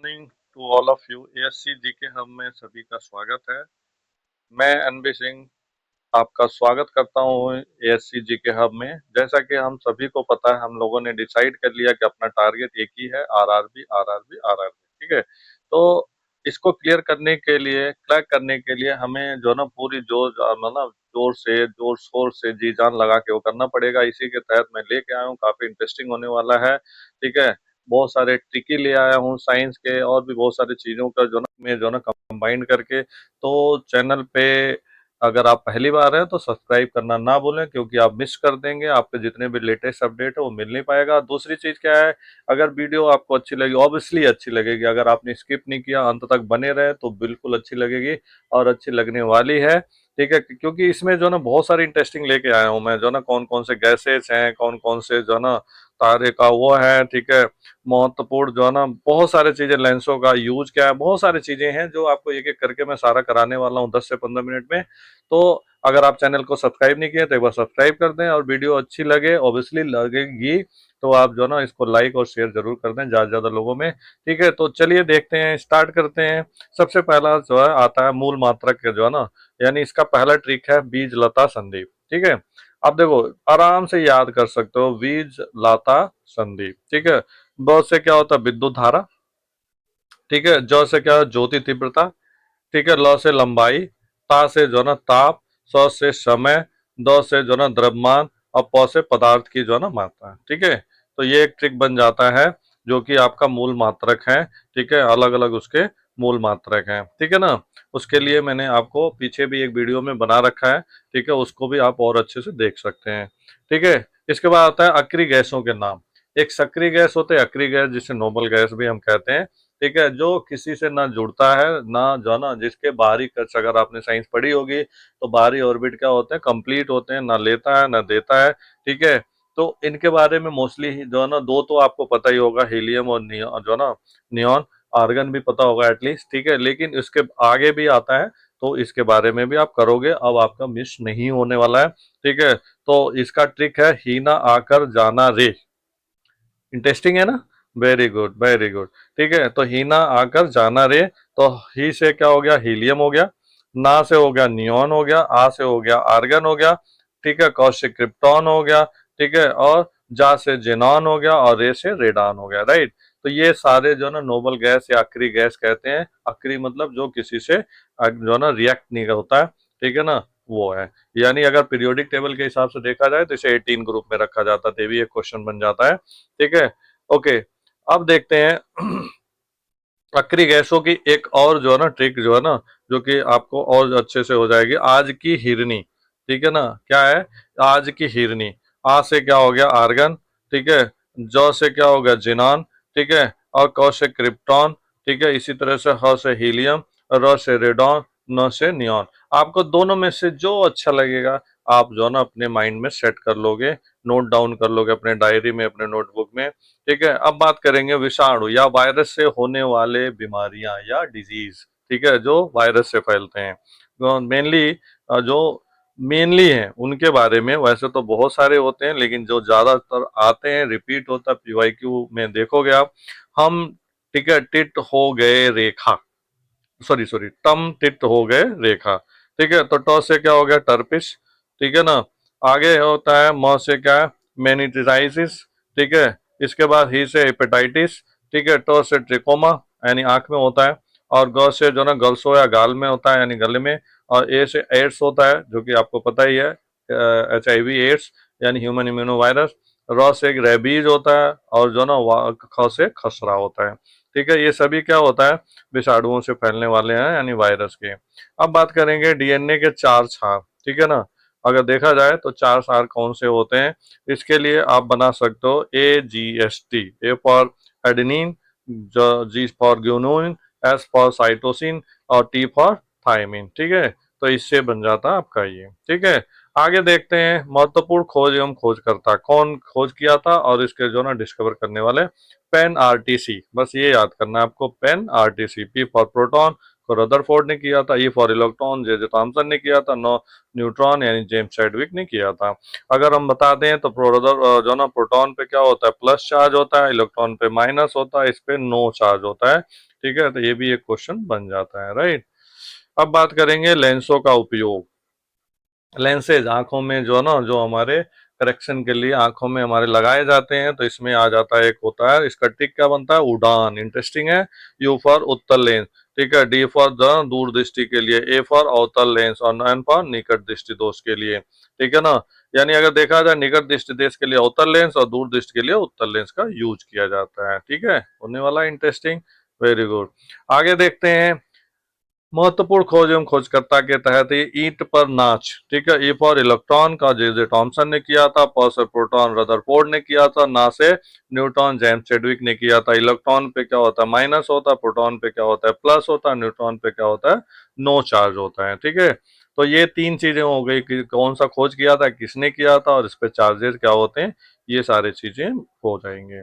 Morning to all of you. ASC GK hub में सभी का स्वागत है। मैं एनबी सिंह आपका स्वागत करता हूँ एएससी जीके हब में। जैसा कि हम सभी को पता है, हम लोगों ने डिसाइड कर लिया कि अपना टारगेट एक ही है, आरआरबी आरआरबी आरआरबी। ठीक है, तो इसको क्लियर करने के लिए, क्रैक करने के लिए हमें जो ना पूरी मतलब जोर शोर से जी जान लगा के वो करना पड़ेगा। इसी के तहत मैं लेके आया हूँ, काफी इंटरेस्टिंग होने वाला है। ठीक है, बहुत सारे ट्रिकी ले आया हूँ साइंस के, और भी बहुत सारी चीजों का जो ना कंबाइन करके। तो चैनल पे अगर आप पहली बार हैं तो सब्सक्राइब करना ना भूलें, क्योंकि आप मिस कर देंगे, आपके जितने भी लेटेस्ट अपडेट है वो मिल नहीं पाएगा। दूसरी चीज क्या है, अगर वीडियो आपको अच्छी लगी, ऑब्वियसली अच्छी लगेगी, अगर आपने स्किप नहीं किया, अंत तक बने रहे तो बिल्कुल अच्छी लगेगी और अच्छी लगने वाली है। ठीक है, क्योंकि इसमें जो ना बहुत सारी इंटरेस्टिंग लेके आया हूँ मैं, जो ना कौन कौन से गैसेस हैं, कौन कौन से जो ना तारे का वो है। ठीक है, महत्वपूर्ण जो है ना बहुत सारी चीजें, लेंसों का यूज क्या है, बहुत सारी चीजें हैं जो आपको एक एक करके मैं सारा कराने वाला हूँ 10 से 15 मिनट में। तो अगर आप चैनल को सब्सक्राइब नहीं किए तो एक बार सब्सक्राइब कर दें, और वीडियो अच्छी लगे, ऑब्वियसली लगेगी, तो आप जो ना इसको लाइक और शेयर जरूर कर दें ज्यादा से ज्यादा लोगों में। ठीक है, तो चलिए देखते हैं, स्टार्ट करते हैं। सबसे पहला जो है आता है मूल मात्रक के जो है ना, यानी इसका पहला ट्रिक है बीज लता संदीप। ठीक है, आप देखो आराम से याद कर सकते हो, बीज लता संदीप। ठीक है, ब से क्या होता है विद्युत धारा। ठीक है, ज से क्या है ज्योति तीव्रता। ठीक है, ल से लंबाई, ता से जो ना ताप, स से समय, द से जो ना द्रव्यमान, और प से पदार्थ की जो ना मात्रा। ठीक है, तो ये एक ट्रिक बन जाता है जो कि आपका मूल मात्रक है। ठीक है, अलग अलग उसके मूल मात्रक हैं। ठीक है ना, उसके लिए मैंने आपको पीछे भी एक वीडियो में बना रखा है। ठीक है, उसको भी आप और अच्छे से देख सकते हैं। ठीक है, इसके बाद आता है अक्रिय गैसों के नाम। एक सक्रिय गैस होते हैं, अक्रिय गैस जिसे नोबल गैस भी हम कहते हैं। ठीक है, जो किसी से ना जुड़ता है ना, जो ना जिसके बाहरी कक्ष, अगर आपने साइंस पढ़ी होगी तो बाहरी ऑर्बिट क्या होते हैं, कंप्लीट होते हैं, ना लेता है ना देता है। ठीक है, तो इनके बारे में मोस्टली जो है ना दो तो आपको पता ही होगा, हीलियम और नियॉन, जो ना नियॉन। आर्गन भी पता होगा एटलीस्ट। ठीक है, लेकिन इसके आगे भी आता है, तो इसके बारे में भी आप करोगे, अब आपका मिस नहीं होने वाला है। ठीक है, तो इसका ट्रिक है ही ना आकर जाना रे। इंटरेस्टिंग है ना, वेरी गुड वेरी गुड। ठीक है, तो हीना आकर जाना रे, तो ही से क्या हो गया, हीलियम हो गया, ना से हो गया नियॉन हो गया, आ से हो गया आर्गन हो गया। ठीक है, कौ से क्रिप्टॉन हो गया। ठीक है, और जा से जेनॉन हो गया, और रे से रेडान हो गया। राइट, तो ये सारे जो ना नोबल गैस या अक्रिय गैस कहते हैं। अक्रिय मतलब जो किसी से जो ना रिएक्ट नहीं होता है। ठीक है ना, वो है। यानी अगर पीरियोडिक टेबल के हिसाब से देखा जाए तो इसे 18 ग्रुप में रखा जाता है, देवी एक क्वेश्चन बन जाता है। ठीक है, ओके। अब देखते हैं अक्रिय गैसों की एक और जो है ना ट्रिक, जो है ना जो कि आपको और अच्छे से हो जाएगी। आज की हिरनी। ठीक है ना, क्या है, आज की हिरनी। आ से क्या हो गया आर्गन। ठीक है, ज से क्या हो गया जिनान। ठीक है, और क से क्रिप्टॉन। ठीक है, इसी तरह से ह से हीलियम, र से रेडॉन, न से नियॉन। आपको दोनों में से जो अच्छा लगेगा आप जो है ना अपने माइंड में सेट कर लोगे, नोट डाउन कर लोगे अपने डायरी में, अपने नोटबुक में। ठीक है, अब बात करेंगे विषाणु या वायरस से होने वाले बीमारियां या डिजीज। ठीक है, जो वायरस से फैलते हैं, मेनली जो मेनली हैं उनके बारे में। वैसे तो बहुत सारे होते हैं, लेकिन जो ज्यादातर आते हैं, रिपीट होता है पीवाईक्यू में, देखोगे आप। हम, ठीक है, टिट हो गए रेखा, सॉरी सॉरी टम टिट हो गए रेखा। ठीक है, तो ट से क्या हो गया टर्पिस। ठीक है ना, आगे होता है म से क्या है मेनिटाइटिस। ठीक है, इसके बाद ही से हेपेटाइटिस। ठीक है, ट से ट्रिकोमा, यानी आंख में होता है। और ग से जो ना गलसो या गाल में होता है, यानी गले में। और ए से एड्स होता है, जो कि आपको पता ही है, HIV एड्स, यानी ह्यूमन इम्यूनो वायरस। र से रेबीज होता है, और जो ना ख से खसरा होता है। ठीक है, ये सभी क्या होता है, विषाणुओं से फैलने वाले हैं, यानी वायरस के। अब बात करेंगे डीएनए के चार क्षार। ठीक है ना, अगर देखा जाए तो चार क्षार कौन से होते हैं, इसके लिए आप बना सकते हो AGST। A for adenine, G for guanine, S for cytosine, और टी फॉर थायमिन। ठीक है, तो इससे बन जाता है आपका ये। ठीक है, आगे देखते हैं महत्वपूर्ण खोज एवं खोजकर्ता कौन खोज किया था, और इसके जो ना डिस्कवर करने वाले पेन RTC। बस ये याद करना है आपको, pen RTC। P for proton, Rutherford ने किया था। E for electron J J Thomson ने किया था। नो न्यूट्रॉन यानी जेम्स चैडविक ने किया था। अगर हम बता दें तो जो ना प्रोटॉन पे क्या होता है, प्लस चार्ज होता है, इलेक्ट्रॉन पे माइनस होता है, इस पे नो चार्ज होता है। ठीक है, तो ये भी एक क्वेश्चन बन जाता है, राइट। अब बात करेंगे लेंसों का उपयोग। लेंसेज आंखों में जो ना, जो हमारे करेक्शन के लिए आंखों में हमारे लगाए जाते हैं, तो इसमें आ जाता है, एक होता है, इसका टिक क्या बनता है, उड़ान, इंटरेस्टिंग है। यू फॉर उत्तल लेंस, ठीक है। डी फॉर द दूर दृष्टि के लिए, ए फॉर अवतल लेंस, और एन फॉर निकट दृष्टि दोष के लिए, ठीक है ना। यानी अगर देखा जाए निकट दृष्टि दोष के लिए अवतल लेंस और दूर दृष्टि के लिए उत्तल लेंस का यूज किया जाता है, ठीक है। होने वाला इंटरेस्टिंग, वेरी गुड। आगे देखते हैं, महत्वपूर्ण खोज एवं खोजकर्ता के तहत ये ईंट पर नाच, ठीक है। ई फॉर इलेक्ट्रॉन का जे जे थॉमसन ने किया था। प से प्रोटॉन रदरफोर्ड ने किया था। ना से न्यूट्रॉन जेम्स चैडविक ने किया था। इलेक्ट्रॉन पे क्या होता है, माइनस होता है, प्रोटॉन पे क्या होता है, प्लस होता है, न्यूट्रॉन पे क्या होता है, नो चार्ज होता है, ठीक है। तो ये तीन चीजें हो गई कि कौन सा खोज किया था, किसने किया था, और इस पे चार्जेस क्या होते हैं, ये सारी चीजें हो जाएंगे।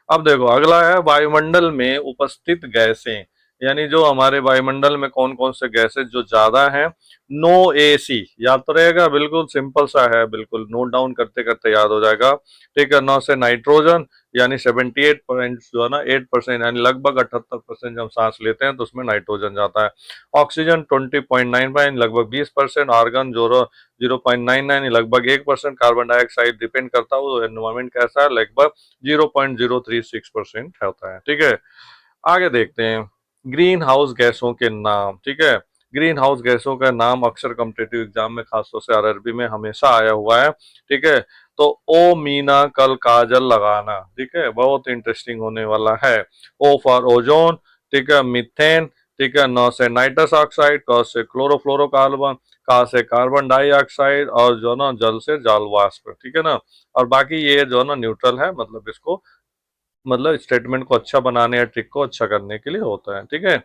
अब देखो अगला है वायुमंडल में उपस्थित गैसें, यानी जो हमारे वायुमंडल में कौन कौन से गैसेज जो ज्यादा हैं। नो एसी याद तो रहेगा, बिल्कुल सिंपल सा है, बिल्कुल नोट डाउन करते करते याद हो जाएगा, ठीक है। नौ से नाइट्रोजन, यानी 78% जो है ना, 8% यानी लगभग 78% जब हम सांस लेते हैं तो उसमें नाइट्रोजन जाता है। ऑक्सीजन 20.95 लगभग 20%। आर्गन जो 0.99 लगभग 1%। कार्बन डाइऑक्साइड डिपेंड करता है वो एनवायरमेंट कैसा है, लगभग 0.036% होता है, ठीक है। आगे देखते हैं ग्रीन हाउस गैसों के नाम, ठीक है। ग्रीन हाउस गैसों का नाम अक्सर कॉम्पिटिटिव एग्जाम में खासतौर से आरआरबी में हमेशा आया हुआ है, ठीक है। तो ओ मीना कल काजल लगाना, ठीक है, बहुत इंटरेस्टिंग होने वाला है। ओ फॉर ओजोन, ठीक है, मिथेन, ठीक है। न से नाइट्रस ऑक्साइड, क से क्लोरोफ्लोरोकार्बन, का से कार्बन डाइऑक्साइड, और जो ना जल से जल वाष्प, ठीक है ना। और बाकी ये जो ना न्यूट्रल है, मतलब इसको, मतलब स्टेटमेंट को अच्छा बनाने या ट्रिक को अच्छा करने के लिए होता है, ठीक है।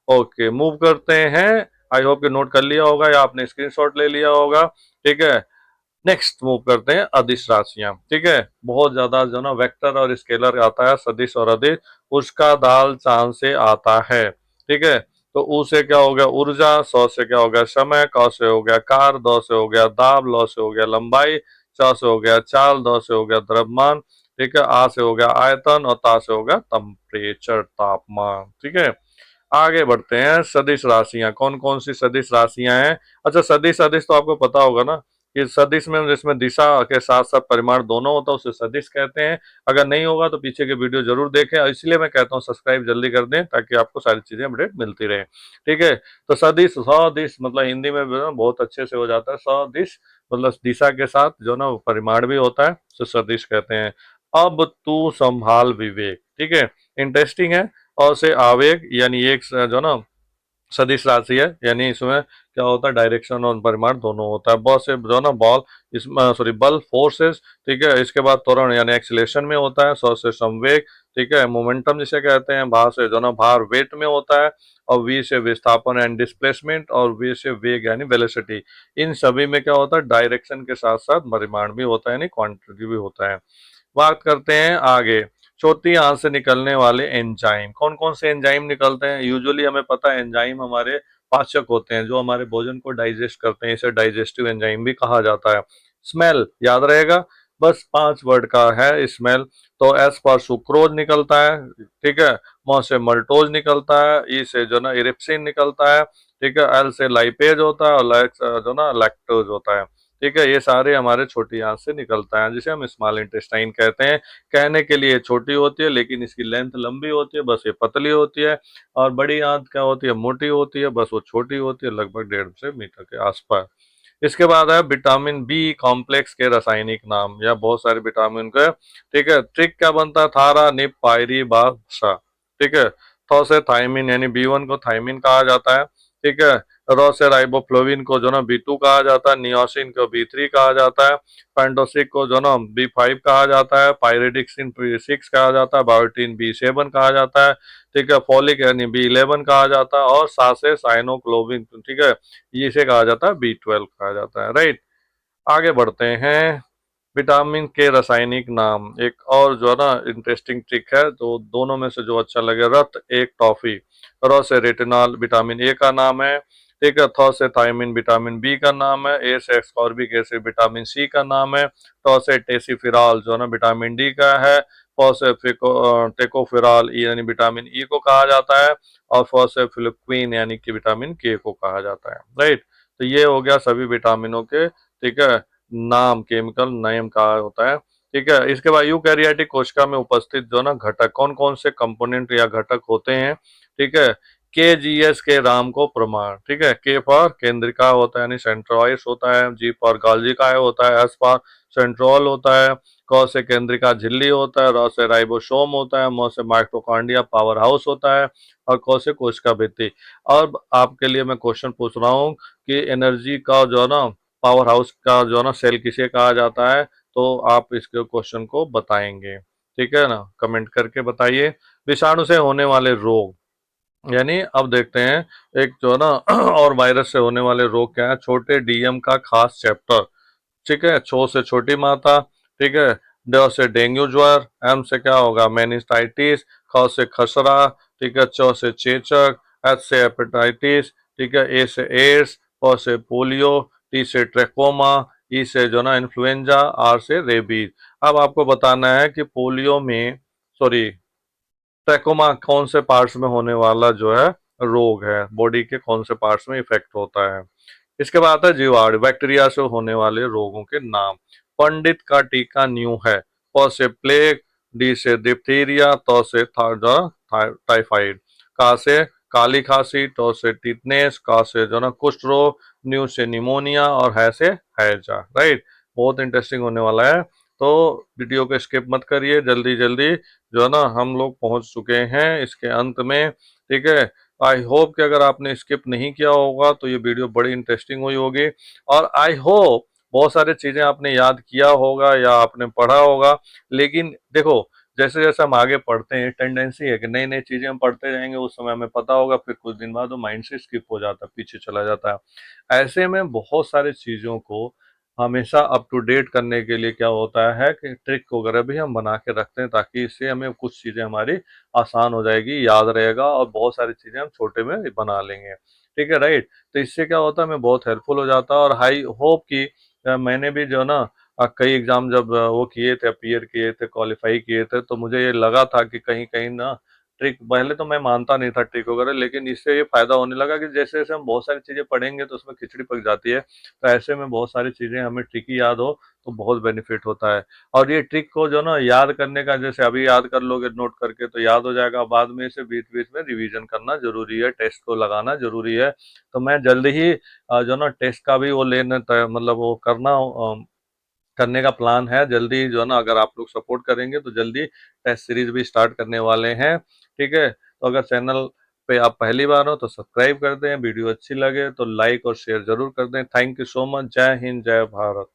ओके, मूव करते हैं। आई होप कि नोट कर लिया होगा या आपने स्क्रीनशॉट ले लिया होगा, ठीक है। नेक्स्ट मूव करते हैं अदिश राशियां, ठीक है। बहुत ज्यादा जो ना वेक्टर और स्केलर आता है, सदिश और अदिश, उसका दाल चांद से आता है, ठीक है। तो ऊ से क्या हो गया ऊर्जा, सौ से क्या हो गया समय, क से हो गया कार, द से हो गया दाब, ल से हो गया लंबाई, च से हो गया चाल, द से हो गया द्रव्यमान, ठीक है। आ से हो गया आयतन, और ता से हो गया टेम्परेचर, तापमान, ठीक है। आगे बढ़ते हैं, सदिश राशियां कौन कौन सी सदिश राशियां हैं। अच्छा, सदिश सदिश तो आपको पता होगा ना कि सदिश में जिसमें दिशा के साथ साथ परिमाण दोनों होता है उसे सदिश कहते हैं। अगर नहीं होगा तो पीछे के वीडियो जरूर देखें, और इसलिए मैं कहता हूँ सब्सक्राइब जल्दी कर दें ताकि आपको सारी चीजें अपडेट मिलती रहे, ठीक है। तो सदिश सदिश मतलब हिंदी में भी ना बहुत अच्छे से हो जाता है, सदिश मतलब दिशा के साथ जो ना परिमाण भी होता है, तो सदिश कहते हैं। अब तू संभाल विवेक, ठीक है, इंटरेस्टिंग है। और से आवेग, यानी एक जो ना सदिश राशि है, यानी इसमें क्या होता है, डायरेक्शन और परिमाण दोनों होता है। बॉल से जो ना बॉल, इसमें सॉरी बल फोर्सेस, ठीक है। इसके बाद त्वरण यानी एक्सीलरेशन में होता है। सौ से संवेग, ठीक है, मोमेंटम जिसे कहते हैं। भा से जो ना भार, वेट में होता है। और वी से विस्थापन एंड डिस्प्लेसमेंट, और वे से वेग यानी वेलोसिटी। इन सभी में क्या होता है, डायरेक्शन के साथ साथ परिमाण भी होता है, यानी क्वांटिटी भी होता है। बात करते हैं आगे, चौथी आंत से निकलने वाले एंजाइम, कौन कौन से एंजाइम निकलते हैं। यूजुअली हमें पता है एंजाइम हमारे पाचक होते हैं, जो हमारे भोजन को डाइजेस्ट करते हैं, इसे डाइजेस्टिव एंजाइम भी कहा जाता है। स्मेल याद रहेगा, बस 5 वर्ड का है स्मेल। तो एस पर सुक्रोज निकलता है, ठीक है। म से मल्टोज निकलता है। ई से जो ना इरिप्सिन निकलता है, ठीक है। एल से लाइपेज होता है, और जो ना लैक्टोज होता है, ठीक है। ये सारे हमारे छोटी आंत से निकलता है, जिसे हम स्मॉल इंटेस्टाइन कहते हैं। कहने के लिए छोटी होती है, लेकिन इसकी लेंथ लंबी होती है, बस ये पतली होती है। और बड़ी आंत क्या होती है, मोटी होती है, बस वो छोटी होती है, लगभग 1.5 से मीटर के आसपास। इसके बाद है विटामिन बी कॉम्प्लेक्स के रासायनिक नाम, या बहुत सारे विटामिन के, ठीक है। ट्रिक क्या बनता है, थारा निप पायरी बासा, ठीक है। थौ से थायमिन, यानी B1 को थायमिन कहा जाता है, ठीक है। रॉ से राइबोफ्लोविन को जो ना B2 कहा जाता है। नियोसिन को B3 कहा जाता है। पेंटोसिक को जो ना B5 कहा जाता है। पायरिडिक्सिन B6 कहा जाता है। बायोटिन B7 कहा जाता है, ठीक है। फॉलिक यानी B11 कहा जाता है। और सा से साइनोक्लोबिन, ठीक है, इसे कहा जाता है B12 कहा जाता है, राइट। आगे बढ़ते हैं, विटामिन के रासायनिक नाम। एक और जो है ना इंटरेस्टिंग ट्रिक है, तो दोनों में से जो अच्छा लगे। रत एक टॉफी। र से रेटिनॉल विटामिन ए का नाम है, ठीक है। थ से थायमिन विटामिन बी का नाम है। ए से एस्कॉर्बिक एसिड विटामिन सी का नाम है। ट से टेसिफिराल जो है ना विटामिन डी का है। फ से टेकोफिराल यानी विटामिन ई को कहा जाता है। और फ से फिलिक्विन यानी कि विटामिन के को कहा जाता है, राइट। तो ये हो गया सभी विटामिनों के, ठीक है, नाम, केमिकल नेम कहा होता है, ठीक है। इसके बाद यूकैरियोटिक कोशिका में उपस्थित जो ना घटक कौन कौन से कंपोनेंट या घटक होते हैं, ठीक है। के जी एस के राम को प्रमाण, ठीक है। के फॉर केंद्रिका होता है यानी सेंट्रोइड्स होता है। जी फॉर गाल्जिकाय होता है। एस फॉर सेंट्रोल होता है। क से केंद्रिका झिल्ली होता है। र से राइबोसोम होता है। म से माइटोकॉन्ड्रिया पावर हाउस होता है। और क से कोशिका भित्ति। अब आपके लिए मैं क्वेश्चन पूछ रहा हूँ कि एनर्जी का जो है ना पावर हाउस का जो है ना सेल किसे कहा जाता है, तो आप इसके क्वेश्चन को बताएंगे, ठीक है ना, कमेंट करके बताइए। विषाणु से होने वाले रोग, यानी अब देखते हैं एक जो है ना और वायरस से होने वाले रोग क्या है। छोटे डीएम का खास चैप्टर, ठीक है। छो से छोटी माता, ठीक है। ड से डेंगू ज्वर। एम से क्या होगा, मेनिस्टाइटिस। ख से खसरा, ठीक है। च से चेचक। एच से हेपेटाइटिस, ठीक है। ए से एड्स। प से पोलियो। टी से ट्रेकोमा। ई से जो ना इन्फ्लुएंजा। आर से रेबीज। अब आपको बताना है कि पोलियो में, सॉरी, ट्रैकोमा कौन से पार्ट्स में होने वाला जो है रोग है, बॉडी के कौन से पार्ट्स में इफेक्ट होता है। इसके बाद आता है जीवाणु बैक्टीरिया से होने वाले रोगों के नाम। पंडित का टीका न्यू है। प से प्लेग। डी से डिप्थीरिया। त से टाइफाइड। का से काली खांसी। ट से टिटनेस। का से जो ना कुष्ठ रोग। न्यू से निमोनिया। और है से हैजा, राइट। बहुत इंटरेस्टिंग होने वाला है, तो वीडियो को स्किप मत करिए, जल्दी जल्दी जो है ना हम लोग पहुंच चुके हैं इसके अंत में, ठीक है। आई होप कि अगर आपने स्किप नहीं किया होगा तो ये वीडियो बड़ी इंटरेस्टिंग हुई होगी। और आई होप बहुत सारी चीजें आपने याद किया होगा या आपने पढ़ा होगा। लेकिन देखो, जैसे जैसे हम आगे पढ़ते हैं टेंडेंसी है कि नई नई चीजें हम पढ़ते जाएंगे, उस समय हमें पता होगा, फिर कुछ दिन बाद वो माइंड से स्किप हो जाता है, पीछे चला जाता है। ऐसे में बहुत सारी चीजों को हमेशा अप टू डेट करने के लिए क्या होता है कि ट्रिक वगैरह भी हम बना के रखते हैं, ताकि इससे हमें कुछ चीज़ें हमारी आसान हो जाएगी, याद रहेगा, और बहुत सारी चीज़ें हम छोटे में बना लेंगे, ठीक है, राइट। तो इससे क्या होता है, हमें बहुत हेल्पफुल हो जाता है। और हाई होप कि मैंने भी जो ना कई एग्जाम जब वो किए थे, अपीयर किए थे, क्वालिफाई किए थे, तो मुझे ये लगा था कि कहीं कहीं ना ट्रिक, पहले तो मैं मानता नहीं था ट्रिक वगैरह, लेकिन इससे ये फायदा होने लगा कि जैसे जैसे हम बहुत सारी चीज़ें पढ़ेंगे तो उसमें खिचड़ी पक जाती है। तो ऐसे में बहुत सारी चीज़ें हमें ट्रिकी याद हो तो बहुत बेनिफिट होता है। और ये ट्रिक को जो ना याद करने का, जैसे अभी याद कर लोगे नोट करके तो याद हो जाएगा, बाद में इसे बीच बीच में रिवीजन करना जरूरी है, टेस्ट को लगाना जरूरी है। तो मैं जल्दी ही जो ना टेस्ट का भी वो लेने मतलब वो करने का प्लान है जल्दी, जो है ना, अगर आप लोग सपोर्ट करेंगे तो जल्दी टेस्ट सीरीज भी स्टार्ट करने वाले हैं, ठीक है। तो अगर चैनल पे आप पहली बार हो तो सब्सक्राइब कर दें, वीडियो अच्छी लगे तो लाइक और शेयर जरूर कर दें। Thank you so much. जय हिंद, जय भारत।